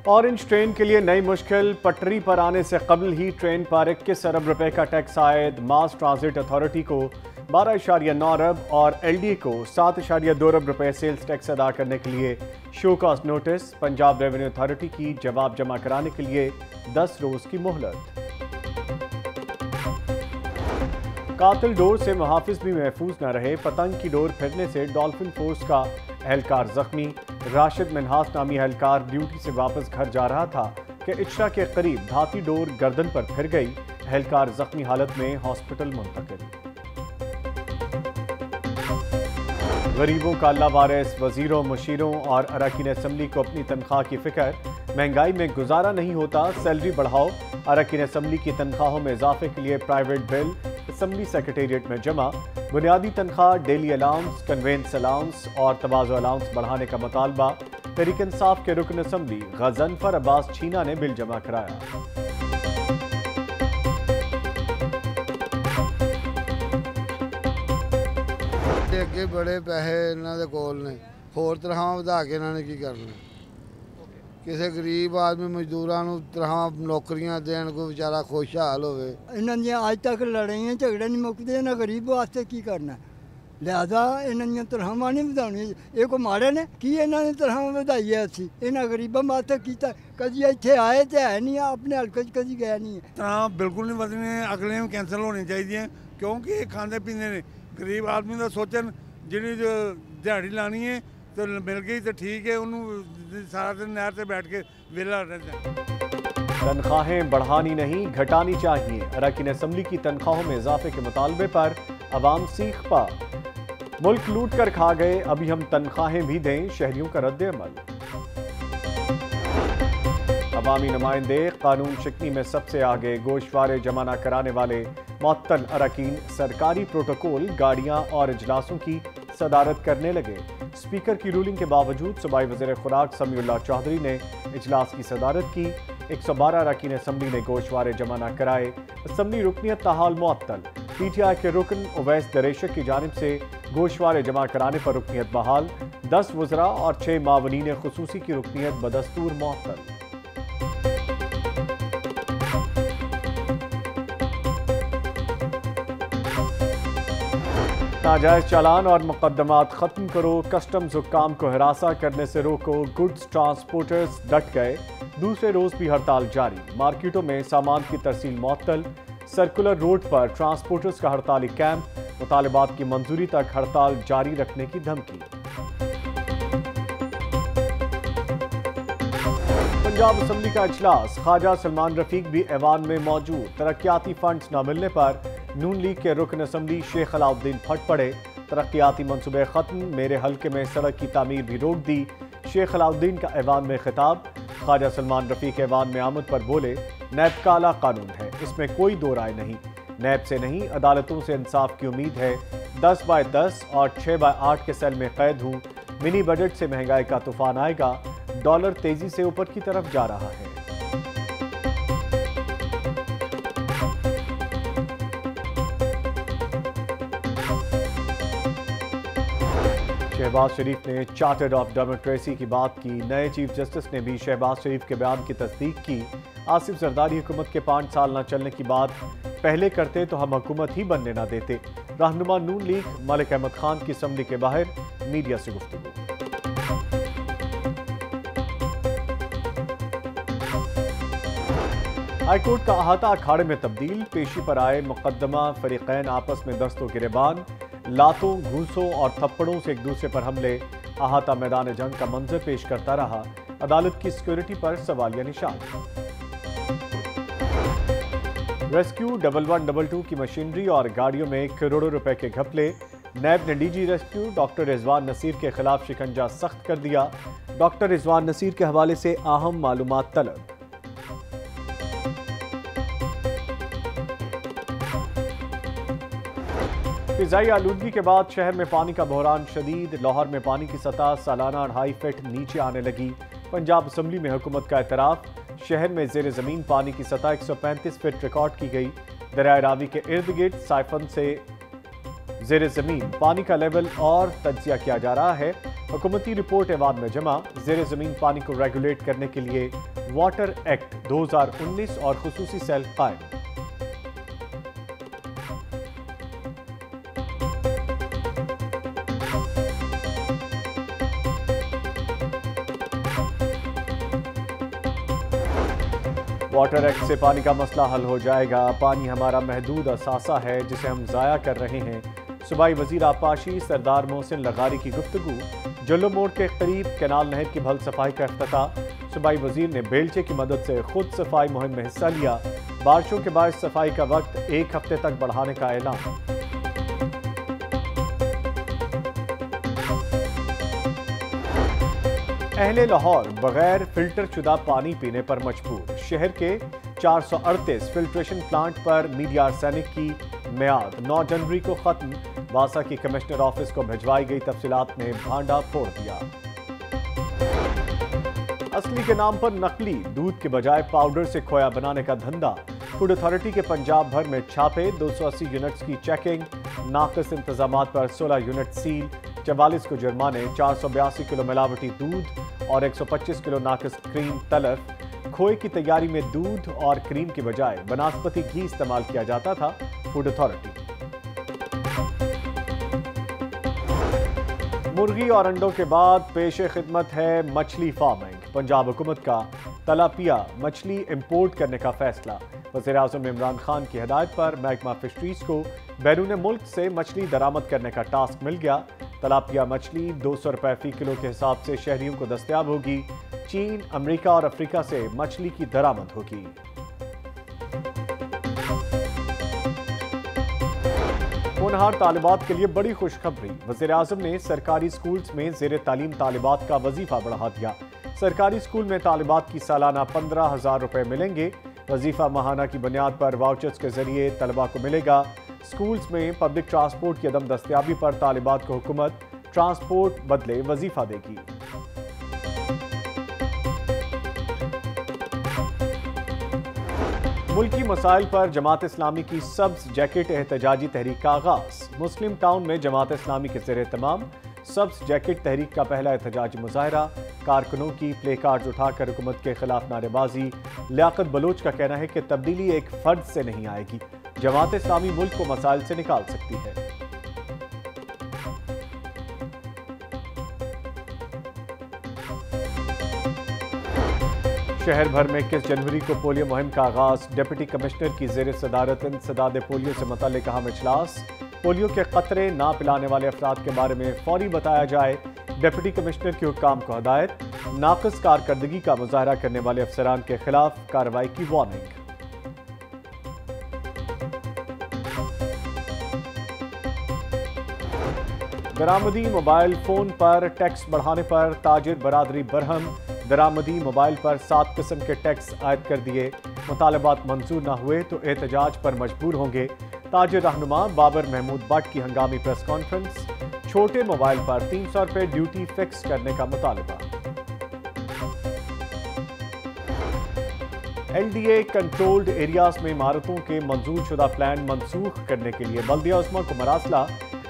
Orange train के लिए नई मुश्किल, पटरी पर आने से कबल ही ट्रेन पर 21 अरब रुपए का टैक्स आयद। मास ट्रांजिट अथॉरिटी को 12.9 अरब और एलडी को 7.2 अरब रुपए सेल्स टैक्स अदा करने के लिए show cause notice. Punjab revenue authority की जवाब जमा कराने के लिए 10 रोज की मोहलत। कातिल डोर से मुहाफिज भी महफूज न रहे, पतंग की डोर फिरने से डॉल्फिन फोर्स का एहलकार जख्मी। राशिद मिन्हास नामी एहलकार ड्यूटी से वापस घर जा रहा था कि इचरा के करीब धाती डोर गर्दन पर फिर गई। एहलकार जख्मी हालत में हॉस्पिटल मुंतकिल। गरीबों का अल्लाह वारिस, वजीरों, मुशीरों और अरकान असम्बली को अपनी तनख्वाह की फिक्र। महंगाई में गुजारा नहीं होता, सैलरी बढ़ाओ। अरकान असम्बली की तनख्वाहों में इजाफे के लिए प्राइवेट बिल असम्बली सेक्रेटेरिएट में जमा। बुनियादी तनख्वाह, डेली अलाउंस, कन्वेंस अलाउंस और तवाज़ो अलाउंस बढ़ाने का मुतालबा। तहरीक इंसाफ के रुकन असम्बली गजनफर अब्बास छीना ने बिल जमा कराया। अगे बड़े पैसे इन्हों के कोल ने, होर तनख्वाह वधा के इन्होंने की करना। किसी गरीब आदमी मजदूरों को तनख्वाह नौकरियां देन, कोई बेचारा खुशहाल होवे। इन्हां दी अज तक लड़ाइयां झगड़े नहीं मुकते, इन्हां गरीब वास्ते की करना। लिहाजा इन्हां दी तनख्वाह नहीं वधाउणी। ये कोई माड़े ने की इन्हां ने तनख्वाह वधाई है? असीं इन्हां गरीबां वास्ते कीता, कदी इत्थे आए तो है नहीं, अपने हल्के च कदी गया नहीं है। तनख्वाह बिल्कुल नहीं वधनी, अगले में कैंसल होनी चाहिए, क्योंकि खांदे पींदे ने। गरीब आदमी का सोचन, जिहड़ी दिहाड़ी लानी है तो मिल गई तो ठीक है, उन्होंने सारा दिन नहर से बैठ के वेला रहता है। तनख्वाहें बढ़ानी नहीं, घटानी चाहिए। अरकान असम्बली की तनख्वाहों में इजाफे के मुतालबे पर अवाम सीख पा। मुल्क लूट कर खा गए, अभी हम तनख्वाहें भी दें, शहरियों का रद्द अमल। अवामी नुमाइंदे कानून शिकनी में सबसे आगे, गोशवारे जमा न कराने वाले मुअत्तल अरकान सरकारी प्रोटोकॉल, गाड़ियां और इजलासों की सदारत करने लगे। स्पीकर की रूलिंग के बावजूद सूबाई वज़ीर खुराक समीउल्लाह चौधरी ने इजलास की सदारत की। 112 अरकान असम्बली ने गोशवारे जमा न कराए। असम्बली रुकनियत ताहाल मुअत्तल। पीटीआई के रुकन उवैस दरेशक की जानिब से गोशवारे जमा कराने पर रुकनियत बहाल। 10 वज़रा और 6 मावनीन खुसूसी की रुकनियत बदस्तूर मुअत्तल। नाजायज चालान और मुकदमात खत्म करो, कस्टम्स हुक्काम को हिरासा करने से रोको। गुड्स ट्रांसपोर्टर्स डट गए, दूसरे रोज भी हड़ताल जारी। मार्केटों में सामान की तरसील मुअत्तल। सर्कुलर रोड पर ट्रांसपोर्टर्स का हड़ताली कैंप। मुतालिबात की मंजूरी तक हड़ताल जारी रखने की धमकी। पंजाब असम्बली का इजलास, ख्वाजा सलमान रफीक भी ऐवान में मौजूद। तरक्याती फंड्स न मिलने पर नून लीग के रुकन असम्बली शेख अलाउद्दीन फट पड़े। तरक्याती मंसूबे खत्म, मेरे हल्के में सड़क की तामीर भी रोक दी। शेख अलाउद्दीन का ऐवान में खिताब। ख्वाजा सलमान रफीक ऐवान में आमद पर बोले, नैब काला कानून है, इसमें कोई दो राय नहीं। नैब से नहीं, अदालतों से इंसाफ की उम्मीद है। 10/10 और 6/8 के सेल में कैद हूँ। मिनी बजट से महंगाई का तूफान आएगा। डॉलर तेजी से ऊपर की तरफ जा रहा है। शहबाज शरीफ ने चार्टर्ड ऑफ डेमोक्रेसी की बात की। नए चीफ जस्टिस ने भी शहबाज शरीफ के बयान की तस्दीक की। आसिफ जरदारी हुकूमत के 5 साल न चलने की बात पहले करते तो हम हुकूमत ही बनने न देते। रहनुमा नून लीग मलिक अहमद खान की असम्बली के बाहर मीडिया से गुफ्तगू। हाईकोर्ट का अहाता अखाड़े में तब्दील, पेशी पर आए मुकदमा फरीकैन आपस में दस्तों गिरेबान। लातों, घूसों और थप्पड़ों से एक दूसरे पर हमले। अहाता मैदान जंग का मंजर पेश करता रहा। अदालत की सिक्योरिटी पर सवालिया निशान। रेस्क्यू 1122 की मशीनरी और गाड़ियों में करोड़ों रुपए के घपले। नैब ने DG rescue doctor Rizwan Naseer के खिलाफ शिकंजा सख्त कर दिया। डॉक्टर रिजवान नसीर के हवाले से अहम मालूमात तलब। फिजाई आलूदगी के बाद शहर में पानी का बहरान शदीद। लाहौर में पानी की सतह सालाना 2.5 फीट नीचे आने लगी। पंजाब असम्बली में हुकूमत का एतराफ़, शहर में जेर ज़मीन पानी की सतह 135 फीट रिकॉर्ड की गई। दरिया रावी के इर्द गिर्द साइफन से जेर ज़मीन पानी का लेवल और तज्जिया किया जा रहा है। हुकूमती रिपोर्ट ऐवान में जमा। जेर ज़मीन पानी को रेगुलेट करने के लिए वाटर एक्ट 2019 और खुसूसी सेल कायम। वाटर एक्ट से पानी का मसला हल हो जाएगा। पानी हमारा महदूद असासा है जिसे हम ज़ाया कर रहे हैं। सूबाई वजीर आबपाशी सरदार मोहसिन लगारी की गुफ्तगू। जल्लो मोड़ के करीब कैनाल नहर की भल सफाई का इफ्तिताह। सूबाई वजीर ने बेलचे की मदद से खुद सफाई मुहिम में हिस्सा लिया। बारिशों के बाद सफाई का वक्त 1 हफ्ते तक बढ़ाने का ऐलान। अहले लाहौर बगैर फिल्टर शुदा पानी पीने पर मजबूर। शहर के 438 फिल्ट्रेशन प्लांट पर मीडिया आर्सेनिक की मियाद 9 जनवरी को खत्म। वासा की कमिश्नर ऑफिस को भिजवाई गई तफसीलात में भांडा फोड़ दिया। असली के नाम पर नकली दूध के बजाय पाउडर से खोया बनाने का धंधा। फूड अथॉरिटी के पंजाब भर में छापे। 280 यूनिट्स की चेकिंग। नाकिस इंतजामात पर 16 यूनिट सील। 44 को जुर्माने। 482 किलो मिलावटी दूध और 125 किलो नाकिस क्रीम तलफ। खोए की तैयारी में दूध और क्रीम की बजाय वनस्पति घी इस्तेमाल किया जाता था। Food authority. मुर्गी और अंडों के बाद पेशे खिदमत है मछली फार्मिंग। पंजाब हुकूमत का तलापिया मछली इंपोर्ट करने का फैसला। वज़ीर आज़म इमरान खान की हिदायत पर महकमा फिशरीज को बैरून मुल्क से मछली दरामद करने का टास्क मिल गया। तलापिया मछली 200 रुपए फी किलो के हिसाब से शहरियों को दस्तयाब होगी। चीन, अमेरिका और अफ्रीका से मछली की दरामद होगी। होनहार तालिबात के लिए बड़ी खुशखबरी। वज़ीर आज़म ने सरकारी स्कूल्स में ज़ेर तालीम तालिबात का वजीफा बढ़ा दिया। सरकारी स्कूल में तालिबात की सालाना 15,000 रुपए मिलेंगे। वजीफा माहाना की बुनियाद पर वाउचर्स के जरिए तलबा को मिलेगा। स्कूल्स में पब्लिक ट्रांसपोर्ट की अदम दस्तयाबी पर तालिबात को हुकूमत ट्रांसपोर्ट बदले वजीफा देगी। मुल्की मसाइल पर जमात इस्लामी की सब्ज जैकेट एहतजाजी तहरीक का आगाज। मुस्लिम टाउन में जमात इस्लामी के ज़ेर तमाम सब्ज जैकेट तहरीक का पहला एहतजाजी मुजाहरा। कारकुनों की प्ले कार्ड उठाकर हुकूमत के खिलाफ नारेबाजी। लियाकत बलोच का कहना है कि तब्दीली एक फर्द से नहीं आएगी। जमात इस्लामी मुल्क को मसाइल से निकाल सकती है। शहर भर में 21 जनवरी को पोलियो मुहिम का आगाज। डिप्टी कमिश्नर की ज़ेर सदारत इंसदाद पोलियो से मुतल्लिक अहम इजलास। पोलियो के खतरे ना पिलाने वाले अफराद के बारे में फौरी बताया जाए। डिप्टी कमिश्नर की हुक्काम को हदायत। नाक़िस कारकर्दगी का मुजाहरा करने वाले अफसरान के खिलाफ कार्रवाई की वार्निंग। दरामदी मोबाइल फोन पर टैक्स बढ़ाने पर ताजिर बरादरी बरहम। दरामदी मोबाइल पर 7 किस्म के टैक्स आयद कर दिए। मुतालबात मंजूर न हुए तो एहतजाज पर मजबूर होंगे। ताजिर रहनुमा बाबर महमूद भट्ट की हंगामी प्रेस कॉन्फ्रेंस। छोटे मोबाइल पर 300 रुपए ड्यूटी फिक्स करने का मुतालबा। LDA कंट्रोल्ड एरियाज में इमारतों के मंजूर शुदा प्लान मनसूख करने के लिए बल्दिया उस्मा को मरासला।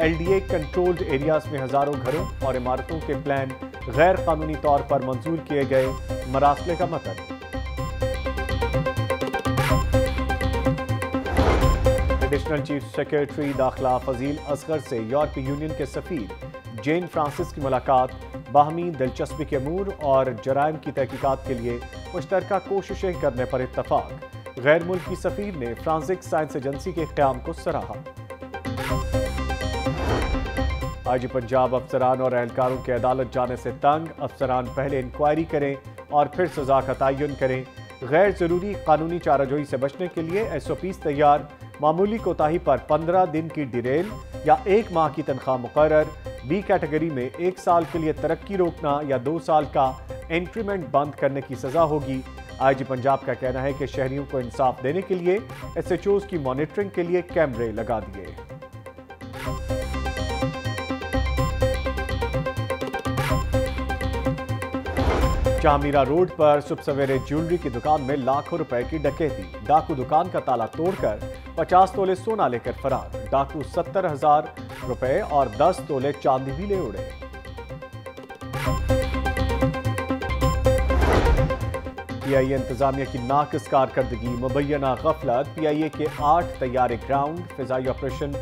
LDA कंट्रोल्ड एरियाज में हजारों घरों और इमारतों के प्लान गैर कानूनी तौर पर मंजूर किए गए। मरासले का मतलब एडिशनल चीफ सेक्रेटरी दाखिला फजील असगर से यूरोपीय यूनियन के सफीर जेन फ्रांसिस की मुलाकात। बाहमी दिलचस्पी के अमूर और जराइम की तहकीकात के लिए मुश्तरका कोशिशें करने पर इत्तफाक। गैर मुल्की सफीर ने फ्रांसिक साइंस एजेंसी के क़याम को सराहा। आज पंजाब अफसरान और एहलकारों के अदालत जाने से तंग। अफसरान पहले इंक्वायरी करें और फिर सजा का तयन करें। गैर जरूरी कानूनी चाराजोई से बचने के लिए SOPs तैयार। मामूली कोताही पर 15 दिन की डिरेल या 1 माह की तनख्वाह मुकर्रर। B कैटेगरी में 1 साल के लिए तरक्की रोकना या 2 साल का इंक्रीमेंट बंद करने की सजा होगी। IG पंजाब का कहना है कि शहरियों को इंसाफ देने के लिए SHOs की मॉनिटरिंग के लिए कैमरे लगा दिए। चामीरा रोड पर सुबह सवेरे ज्वेलरी की दुकान में लाखों रुपए की डकैती। डाकू दुकान का ताला तोड़कर 50 तोले सोना लेकर फरार। डाकू 70,000 रुपए और 10 तोले चांदी भी ले उड़े। 3 PIA इंतजामिया की नाकिस कारकर्दगी, मुबैना गफलत, PIA के 8 तैयारे ग्राउंड, फिजाई ऑपरेशन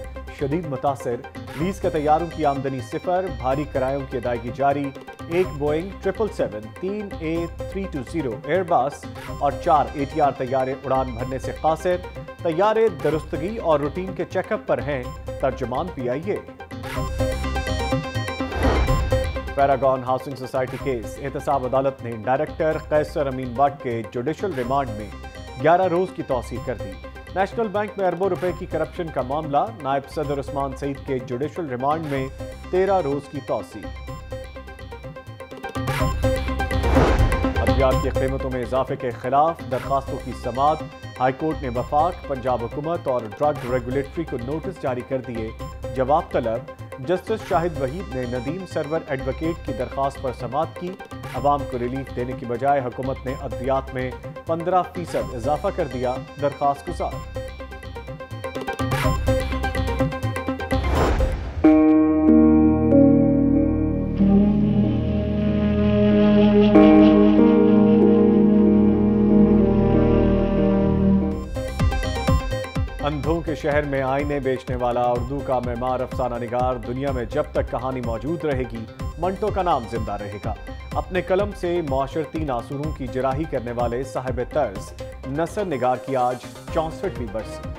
शदीद मुतासर, लीज के तैयारों की आमदनी सिफर, भारी किरायों की अदायगी जारी, एक बोइंग 777, 3 A320 एयरबस और 4 ATR तैयारे उड़ान भरने से कासिर, तैयारे दुरुस्तगी और रूटीन के चेकअप पर हैं, तर्जुमान PIA। Paragon housing society case, एहतसाब अदालत ने डायरेक्टर कैसर अमीन भट्ट के जुडिशल रिमांड में 11 रोज की तौसीह कर दी। नेशनल बैंक में अरबों रुपए की करप्शन का मामला, नायब सदर उस्मान सईद के जुडिशल रिमांड में 13 रोज की तौसीह। अद्वियात की कीमतों में इजाफे के खिलाफ दरखास्तों की समाअत, हाईकोर्ट ने वफाक, पंजाब हुकूमत और ड्रग रेगुलेटरी को नोटिस जारी कर दिए, जवाब तलब। जस्टिस शाहिद वहीद ने नदीम सरवर एडवोकेट की दरखास्त पर समाअत की। अवाम को रिलीफ देने की बजाय हुकूमत ने अद्वियात में 15% इजाफा कर दिया, दरखास्त गुजार। अंधों के शहर में आईने बेचने वाला उर्दू का मेमार अफसाना निगार, दुनिया में जब तक कहानी मौजूद रहेगी मंटो का नाम जिंदा रहेगा। अपने कलम से माशरती नासूरों की जराही करने वाले साहिब तर्ज नसर निगार की आज 64वीं बरसी।